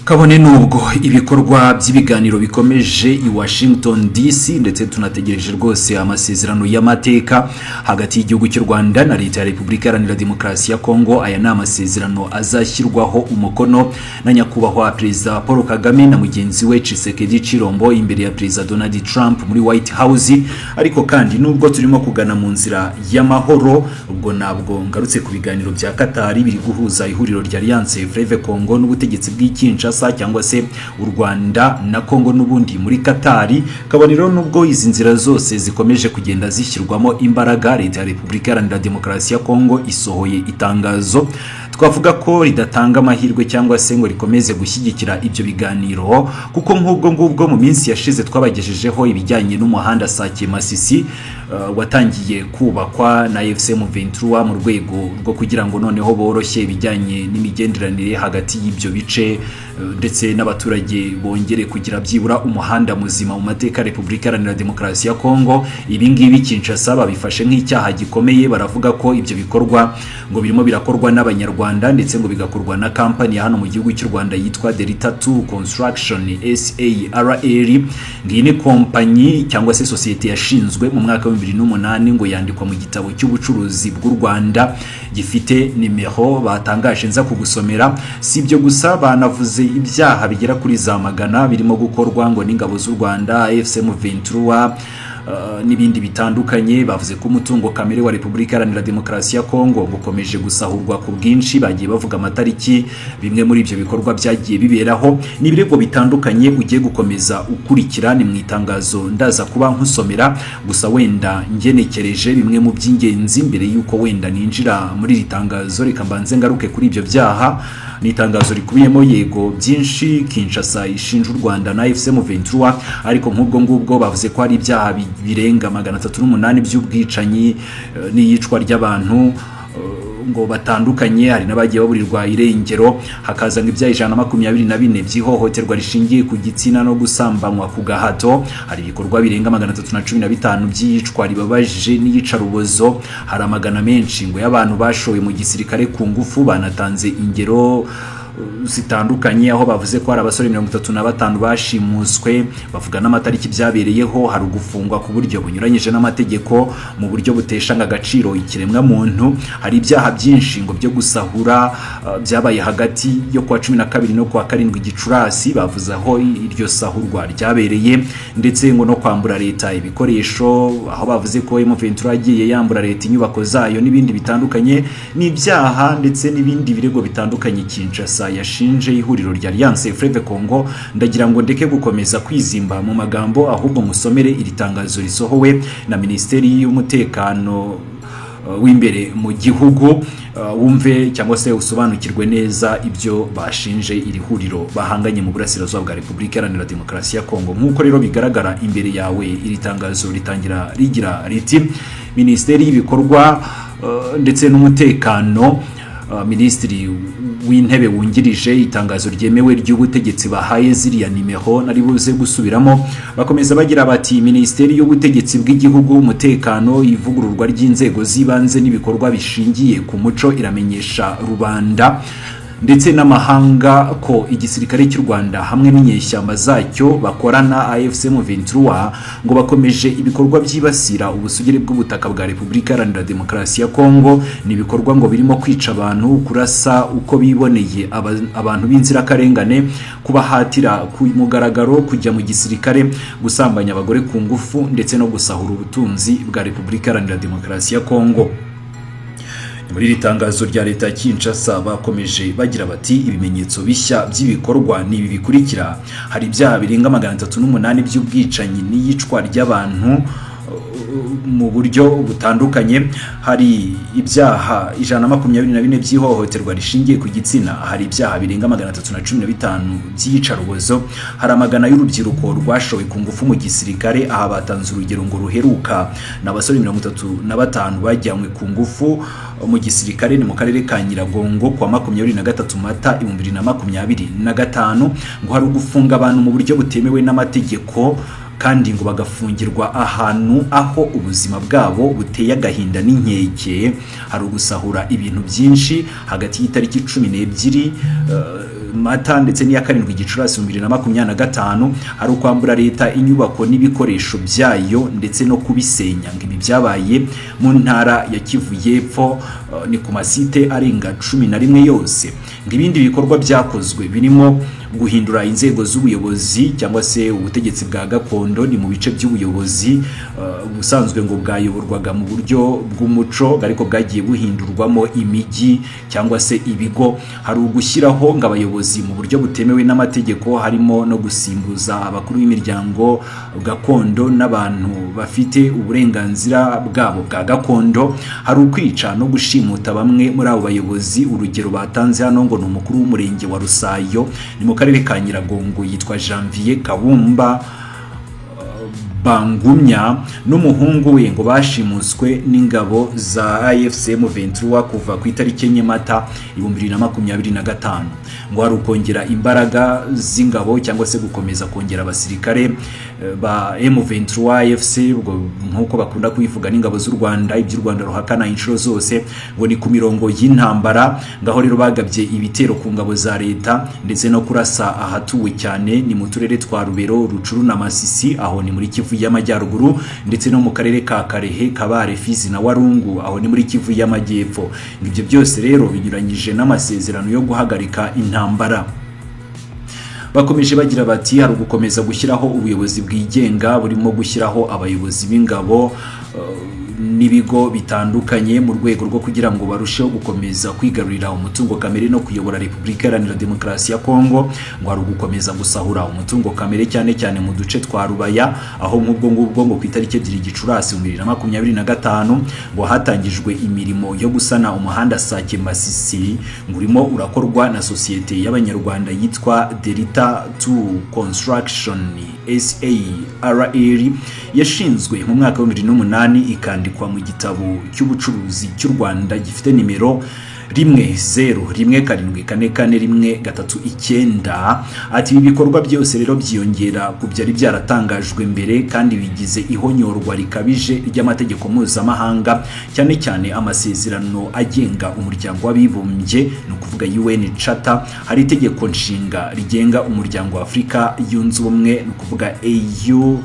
kabone nubwo ibikorwa by'ibiganiro bikomeje i Washington DC ndetse tunategereje rwose amasezerano y'amateka hagati y'igihugu cy'u Rwanda na leta ya Repubulika Iharanira Demokarasi ya Kongo. Aya ni amasezerano azashyirwaho umukono na nyakubahwa Perezida Paul Kagame na mugenzi we Tshisekedi Chilombo imbere ya Perezida Donald Trump muri White House. Ariko kandi nubwo turimo kugana mu nzira y'amahoro, ubwo nabwo ngarutse ku biganiro bya Qatar biri guhuza ihuriro rya Alliance Fleuve Congo n'ubutegetsi bw'ikinshasa cyangwa se u Rwanda na Kongo n'ubundi muri Qatar. Kabonero nubwo izi nzira zose zikomeje kugenda zishyirwamo imbaraga, leta ya Repubulika Iharanira Demokarasi ya Kongo isohoye itangazo twavuga ko ridatanga amahirwe cyangwa se ngo rikomeze gushyigikira ibyo biganiro, kuko nk'ubwo ngubwo mu minsi yashize twabagejejeho ibijyanye n'umuhanda Sake Masisi watangiye kubakwa na FCM 23 mu rwego rwo kugira ngo noneho boroshye ibijyanye n'imigenderanire hagati y'ibyo bice ndetse n'abaturage bongere kugira byibura umuhanda muzima mu mateka Repubulika Iharanira Demokarasi ya Kongo. Ibi ngibi Kinshasa babifashe nk'icyaha gikomeye, baravuga ko ibyo bikorwa ngo birimo birakorwa n'abanyarwanda ndetse ngo bigakorwa na company hano mu gihugu cy'u Rwanda yitwa Delta 2 Construction SARL. Ngiyi ni kompanyi cyangwa se societe yashinzwe mu mwaka wa 2008 ngo yandikwa mu gitabo cy'ubucuruzi bw'u Rwanda gifite nimero batangaje nza kugusomera. Si ibyo gusa, banavuze ibyaha bigera kuri za magana birimo gukorwa ngo n'ingabo z'u Rwanda, FCM 23 n'ibindi bitandukanye. Bavuze ko umutungo kamere wa Repubulika Iharanira Demokarasi ya Kongo gukomeje gusahurwa ku bwinshi, bagiye bavuga amatariki bimwe muri ibyo bikorwa byagiye biberaho n'ibirego bitandukanye. Ugiye gukomeza ukurikira ni mu itangazo ndaza kuba nkusomera, gusa wenda ngenekereje bimwe mu by'ingenzi mbere yuko wenda ninjira muri iri tangazo. Reka mbanze ngaruke kuri ibyo byaha. Ni itangazo rikubiyemo yego byinshi Kinshasa ishinja u Rwanda na FCM 23, ariko nk'ubwo ngubwo bavuze ko hari ibyaha birenga 308 by'ubwicanyi n'iyicwa ry'abantu ngo batandukanye. Hari n'abagiye baburirwa irengero, hakaza ngo ibyaha 124 by'ihohoterwa rishingiye ku gitsina no gusambanywa ku gahato. Hari ibikorwa birenga 315 by'iyicwa ribabaje n'iyicarubozo. Hari amagana menshi ngo y'abantu bashowe mu gisirikare ku ngufu. Banatanze ingero zitandukanye aho bavuze ko hari abasore 35 bashimuswe. Bavuga n'amatariki byabereyeho. Hari ugufungwa ku buryo bunyuranyije n'amategeko mu buryo buteshanga agaciro ikiremwa muntu. Hari ibyaha byinshi ngo byo gusahura byabaye hagati yo kwa 12 no kwa 7 Gicurasi. Bavuze aho iryo sahurwa ryabereye ndetse ngo no kwambura leta ibikoresho, aho bavuze ko M23 agiye yambura leta inyubako zayo n'ibindi bitandukanye. N'ibyaha ndetse n'ibindi birego bitandukanye Kinshasa yashinje ihuriro rya Alliance Fleuve Congo. Ndagira ngo ndeke gukomeza kwizimba mu magambo, ahubwo musomere iri tangazo risohowe na Minisiteri y'Umutekano w'imbere mu gihugu, wumve cyangwa se usobanukirwe neza ibyo bashinje iri huriro bahanganye mu burasirazuba bwa Repubulika Iharanira Demokarasi ya Kongo. Nk'uko rero bigaragara imbere yawe, iri tangazo ritangira rigira riti: Minisiteri y'ibikorwa ndetse n'umutekano, Minisitiri w'intebe wungirije. Itangazo ryemewe ry'ubutegetsi bahaye ziriya nimero nari buze gusubiramo. Bakomeza bagira bati: Minisiteri y'ubutegetsi bw'igihugu, umutekano, ivugururwa ry'inzego z'ibanze n'ibikorwa bishingiye ku muco iramenyesha rubanda ndetse n'amahanga ko igisirikare cy'u Rwanda hamwe n'inyeshyamba zacyo bakorana AFCM 23 ngo bakomeje ibikorwa byibasira ubusugire bw'ubutaka bwa Repubulika Iharanira Demokarasi ya Kongo. Ni ibikorwa ngo birimo kwica abantu, kurasa uko biboneye abantu b'inzirakarengane, kubahatira ku mugaragaro kujya mu gisirikare, gusambanya abagore ku ngufu ndetse no gusahura ubutunzi bwa Repubulika Iharanira Demokarasi ya Kongo. Muri iri tangazo rya leta ya Kinshasa bakomeje bagira bati: ibimenyetso bishya by'ibikorwa ni ibi bikurikira. Hari ibyaha birenga 308 by'ubwicanyi n'iyicwa ry'abantu mu buryo butandukanye. Hari ibyaha 124 by'ihohoterwa rishingiye ku gitsina. Hari ibyaha birenga 315 by'iyicarubozo. Hari amagana y'urubyiruko rwashowe ku ngufu mu gisirikare. Aha batanze urugero ngo ruheruka n'abasore 35 bajyanywe ku ngufu mu gisirikare ni mu karere ka Nyiragongo kwa 23 Mata 2025. Ngo hari ugufunga abantu mu buryo butemewe n'amategeko kandi ngo bagafungirwa ahantu aho ubuzima bwabo buteye agahinda n'inkeke. Hari ugusahura ibintu byinshi hagati y'itariki 12 Mata ndetse n'iya 7 Gicurasi 2025 hari ukwambura leta inyubako n'ibikoresho byayo ndetse no kubisenya. Ibi byabaye mu ntara ya Kivu y'Epfo ni ku masite arenga 11 yose. Ibindi bikorwa byakozwe birimo guhindura inzego z'ubuyobozi cyangwa se ubutegetsi bwa gakondo ni mu bice by'ubuyobozi busanzwe ngo bwayoborwaga mu buryo bw'umuco ariko bwagiye buhindurwamo imijyi cyangwa se ibigo. Hari ugushyiraho ngo abayobozi mu buryo butemewe n'amategeko, harimo no gusimbuza abakuru b'imiryango gakondo n'abantu bafite uburenganzira bwabo bwa gakondo. Hari ukwica no gushimuta bamwe muri abo bayobozi. Urugero batanze hano ngo ni umukuru w'umurenge wa Rusayo ni mu karere ka Nyiragongo yitwa Janvier Kabumba Bangumya n'umuhungu we ngo bashimuswe n'ingabo za AFC M23 kuva ku itariki enye Mata 2025. ngo hari ukongera imbaraga z'ingabo cyangwa se gukomeza kongera abasirikare ba M23 AFC nkuko bakunda kubivuga n'ingabo z'u Rwanda. Iby'u Rwanda ruhakana inshuro zose ngo ni ku mirongo y'intambara, ngaho rero bagabye ibitero ku ngabo za leta ndetse no kurasa ahatuwe cyane ni mu turere twa Rubero, Rucuru na Masisi, aho ni muri Kivu y'Amajyaruguru, ndetse no mu karere ka Karehe, Kabare, Fizi na Warungu, aho ni muri Kivu y'Amajyepfo. Ibyo byose rero binyuranyije n'amasezerano yo guhagarika intambara. Bakomeje bagira bati hari gukomeza gushyiraho ubuyobozi bwigenga burimo gushyiraho abayobozi b'ingabo n'ibigo bitandukanye mu rwego rwo kugira ngo barusheho gukomeza kwigarurira umutungo kamere no kuyobora Repubulika Iharanira Demokarasi ya Kongo. Ngo hari gukomeza gusahura umutungo kamere cyane cyane mu duce twa Rubaya, aho nk'ubwo ngubwo ngo ku itariki 2 Gicurasi 2025 ngo hatangijwe imirimo yo gusana umuhanda Sake Masisi, ngurimo urakorwa na sosiyete y'Abanyarwanda yitwa Delta 2 Construction SARL yashinzwe mu mwaka wa 2008 ikandikwa mu gitabo cy'ubucuruzi cy'u Rwanda gifite nimero 1074443139. Ati ibikorwa byose rero byiyongera ku byari byaratangajwe mbere kandi bigize ihonyorwa rikabije ry'amategeko mpuzamahanga, cyane cyane amasezerano agenga umuryango w'abibumbye no kuvuga UN Charter. Hari itegeko nshinga rigenga umuryango wa Afrika yunze ubumwe no kuvuga AU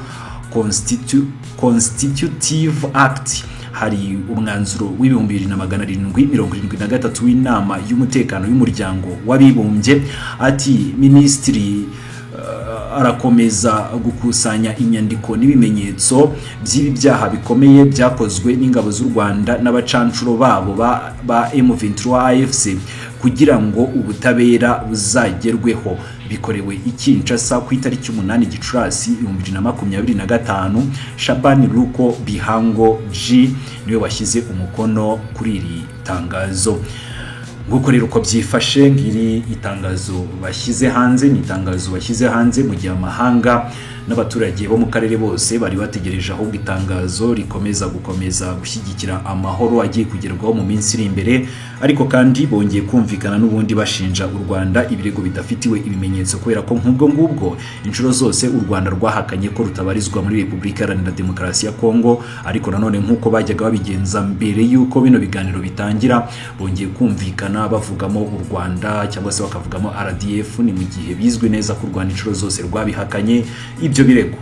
Constitutive Act. Hari umwanzuro w'2773 w'inama y'umutekano y'umuryango w'abibumbye. Ati minisitiri arakomeza gukusanya inyandiko n'ibimenyetso by'ibi byaha bikomeye byakozwe n'ingabo z'u Rwanda n'abacancuro babo ba M23 AFC kugira ngo ubutabera buzagerweho. Bikorewe i Kinshasa ku itariki 8 Gicurasi 2025. Shabani Luko Bihango G niwe washyize umukono kuri iri tangazo. Nguko rero uko byifashe ngiri itangazo bashyize hanze, ni itangazo bashyize hanze mu gihe amahanga n'abaturage bo mu karere bose bari bategereje aho itangazo rikomeza gushyigikira amahoro agiye kugerwaho mu minsi iri imbere. Ariko kandi bongeye kumvikana n'ubundi bashinja u Rwanda ibirego bidafitiwe ibimenyetso, kubera ko nk'ubwo ngubwo inshuro zose u Rwanda rwahakanye ko rutabarizwa muri Repubulika Iharanira Demokarasi ya Kongo. Ariko nanone nk'uko bajyaga babigenza mbere y'uko bino biganiro bitangira, bongeye kumvikana bavugamo u Rwanda cyangwa se bakavugamo RDF, ni mu gihe bizwi neza ko u Rwanda inshuro zose rwabihakanye ibyo birego.